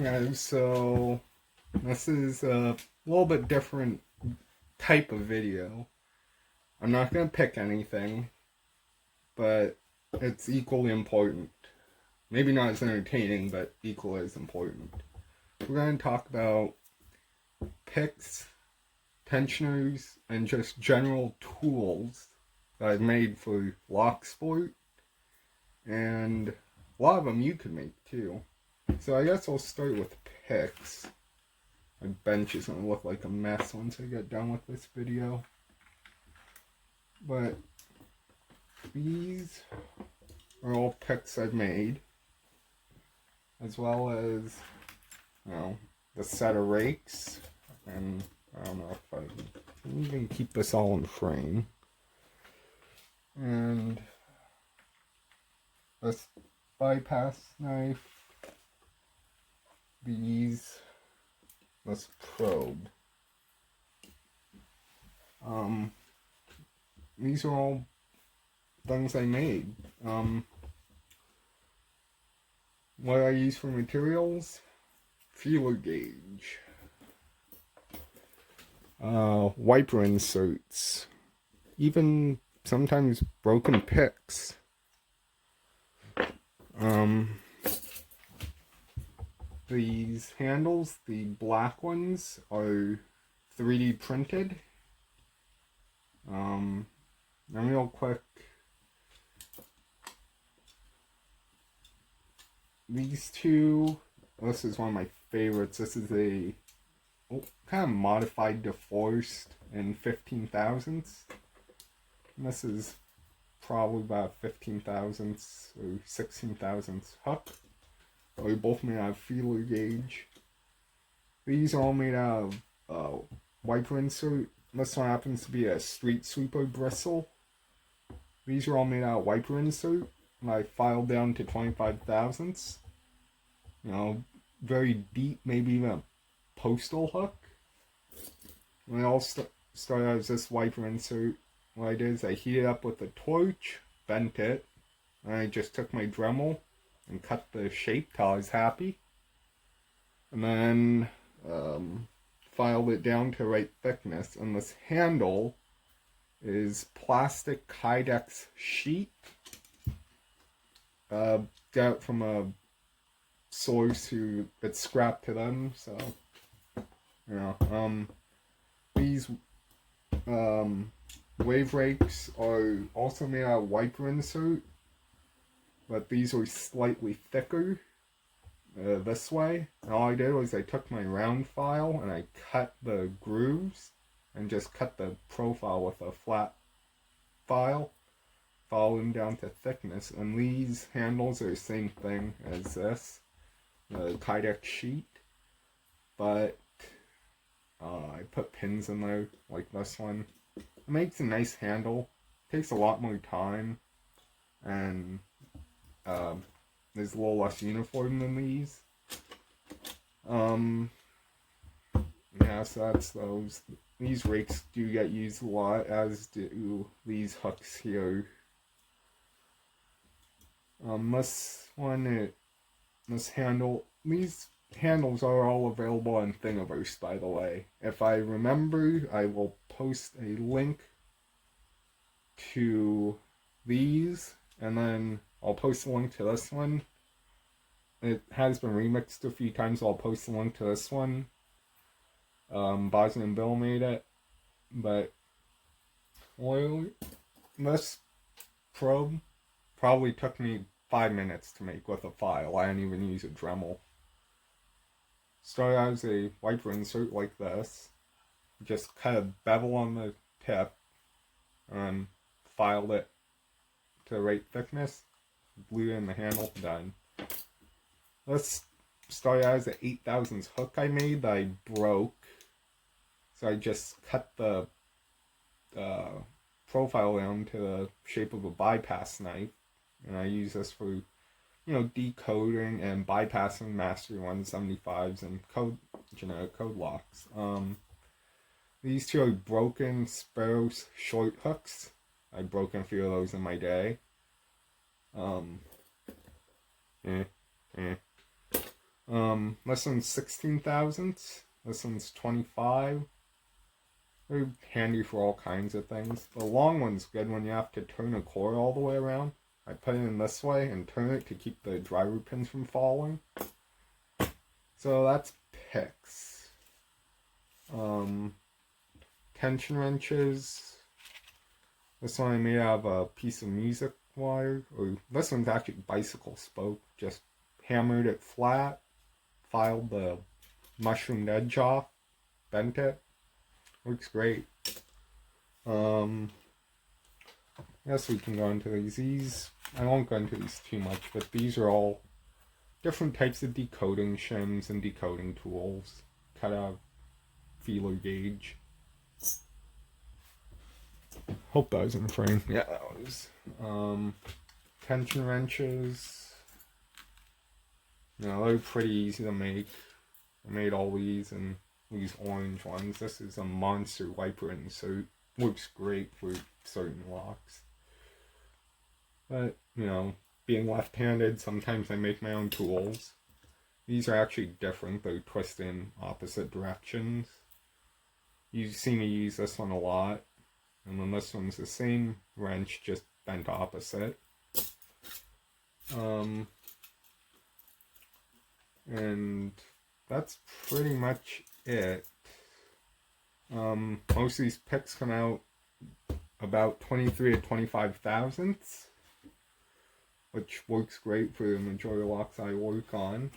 Okay, so this is a little bit different type of video. I'm not going to pick anything, but it's equally important. Maybe not as entertaining, but equally as important. We're going to talk about picks, tensioners, and just general tools that I've made for lock sport, and a lot of them you could make too. So I guess I'll start with picks. My bench is going to look like a mess once I get done with this video. But these are all picks I've made, as well as, the set of rakes. And I don't know if I can even keep this all in frame. And this bypass knife. This probe. These are all things I made. What I use for materials? Feeler gauge. Wiper inserts. Even sometimes broken picks. These handles, the black ones, are 3D printed. And real quick, these two, this is one of my favorites. This is a kind of modified DeForest in 15 thousandths. And this is probably about 15 thousandths or 16 thousandths hook. They're both made out of feeler gauge. These are all made out of wiper insert. This one happens to be a street sweeper bristle. These are all made out of wiper insert. And I filed down to 25 thousandths. Very deep, maybe even a postal hook. And they all start out as this wiper insert. What I did is I heated it up with a torch, bent it, and I just took my Dremel and cut the shape till I was happy. And then filed it down to right thickness. And this handle is plastic Kydex sheet. Got it from a source who it's scrapped to them, so these wave rakes are also made out of wiper insert, but these are slightly thicker this way. And all I did was I took my round file and I cut the grooves and just cut the profile with a flat file, follow them down to thickness. And these handles are the same thing as this, the Kydex sheet, but I put pins in there like this one. It makes a nice handle. Takes a lot more time, and is a little less uniform than these. Yeah, so that's those. These rakes do get used a lot, as do these hooks here. This handle, these handles are all available on Thingiverse, by the way. If I remember, I will post a link to these, and then I'll post a link to this one. It has been remixed a few times, so I'll post a link to this one. Bosnianbill made it, but this probe probably took me 5 minutes to make with a file. I didn't even use a Dremel. Started out as a wiper insert like this. Just cut a bevel on the tip and filed it to the right thickness. Glued in the handle, done. This started out as an 8 thousandths hook I made that I broke. So I just cut the profile down to the shape of a bypass knife. And I use this for, decoding and bypassing Mastery 175s and generic code locks. These two are broken Sparrows short hooks. I've broken a few of those in my day. This one's 16 thousandths. This one's 25. They're handy for all kinds of things. The long one's good when you have to turn a core all the way around. I put it in this way and turn it to keep the driver pins from falling. So that's picks. Tension wrenches. This one I made out of a piece of music wire. Or this one's actually bicycle spoke. Just hammered it flat, filed the mushroomed edge off, bent it. Works great. I guess we can go into these. I won't go into these too much, but these are all different types of decoding shims and decoding tools. Cut out feeler gauge. Hope that was in frame. Yeah, that was. Tension wrenches. You know, they're pretty easy to make. I made all these and these orange ones. This is a monster wiper insert. Works great for certain locks. But, you know, being left-handed, sometimes I make my own tools. These are actually different. They're twisted in opposite directions. You see me use this one a lot. And then this one's the same wrench, just bent opposite. And that's pretty much it. Most of these picks come out about 23 to 25 thousandths, which works great for the majority of locks I work on.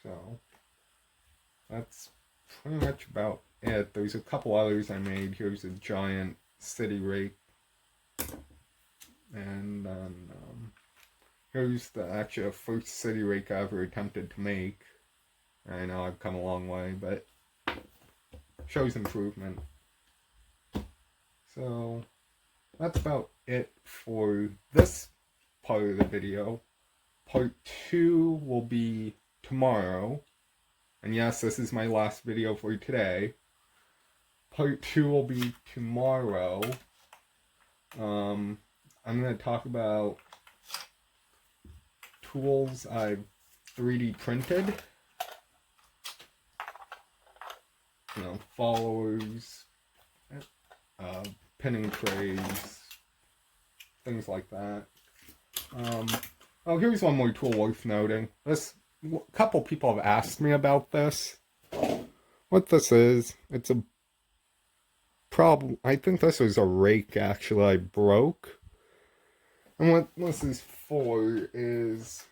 So that's pretty much about it. There's a couple others I made. Here's a giant city rake, and then here's the actual first city rake I ever attempted to make. I know I've come a long way, but shows improvement. So that's about it for this part of the video. Part 2 will be tomorrow. And yes, this is my last video for today. Part 2 will be tomorrow. I'm going to talk about tools I've 3D printed. You know, followers, pinning trays, things like that. Oh, here's one more tool worth noting. A couple people have asked me about this. What this is, it's a problem. I think this was a rake actually I broke. And what this is for is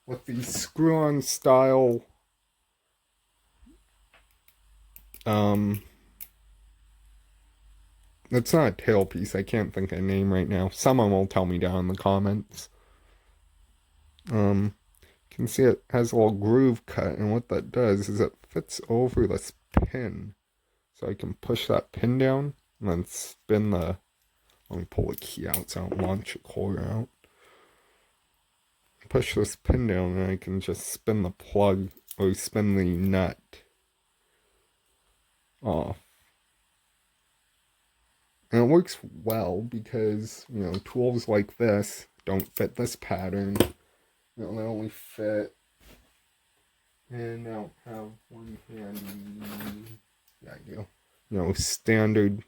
with these screw-on style it's not a tailpiece. I can't think of a name right now. Someone will tell me down in the comments. You can see it has a little groove cut, and what that does is it fits over this pin. So I can push that pin down and then spin the... Let me pull the key out so I don't launch the core out. Push this pin down and I can just spin the plug or spin the nut off. And it works well because, you know, tools like this don't fit this pattern. You know, they only fit, and I don't have one handy, yeah, you know, standard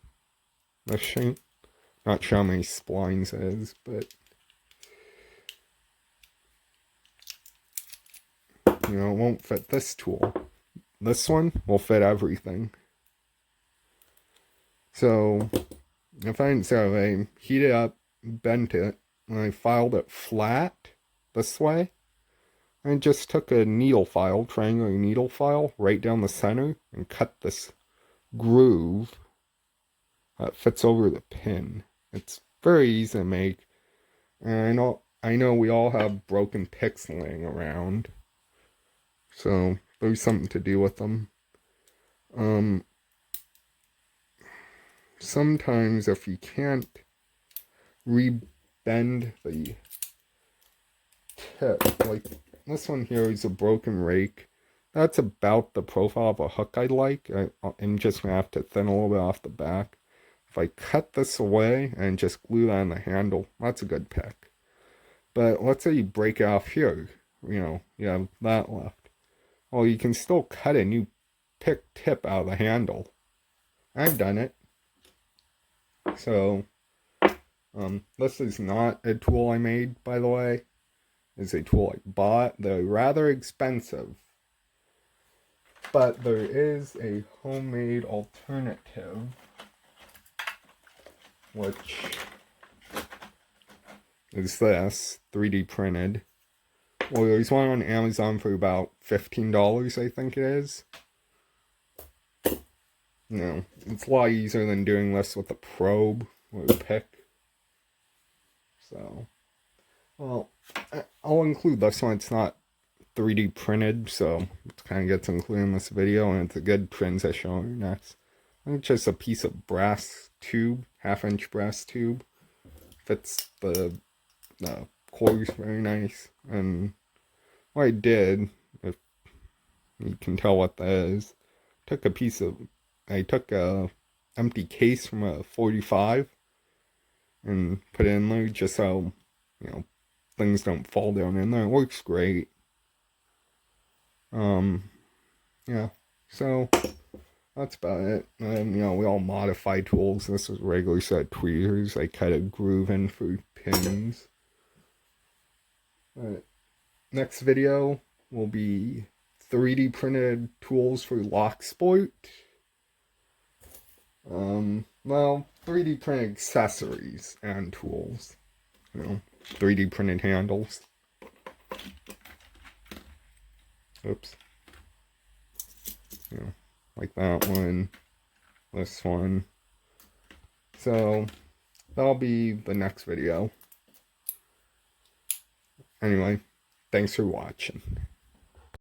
this shape. Not sure how many splines it is, but, you know, it won't fit this tool. This one will fit everything. So, if I heat it up, bent it, and I filed it flat this way, I just took a needle file, triangular needle file, right down the center, and cut this groove that fits over the pin. It's very easy to make, and I know we all have broken picks laying around, so there's something to do with them. Sometimes if you can't rebend the tip, like this one here is a broken rake. That's about the profile of a hook I like. I'm just going to have to thin a little bit off the back. If I cut this away and just glue that on the handle, that's a good pick. But let's say you break it off here. you have that left. Well, you can still cut a new pick tip out of the handle. I've done it. So, this is not a tool I made, by the way. It's a tool I bought. They're rather expensive. But there is a homemade alternative, which is this, 3D printed. Well, there's one on Amazon for about $15, I think it is. It's a lot easier than doing this with a probe or a pick. So, well, I'll include this one. It's not 3D printed, so it kind of gets included in this video, and it's a good transition next. I think just a piece of brass tube, 1/2-inch brass tube. Fits the cores very nice. And what I did, if you can tell what that is, I took a empty case from a 45 and put it in there just so, things don't fall down in there. It works great. Yeah, so that's about it. We all modify tools. This was a regular set of tweezers. I cut a groove in for pins. Next video will be 3D printed tools for lock sport. Well, 3D printed accessories and tools. 3D printed handles. Oops. Like that one, this one. So, that'll be the next video. Anyway, thanks for watching.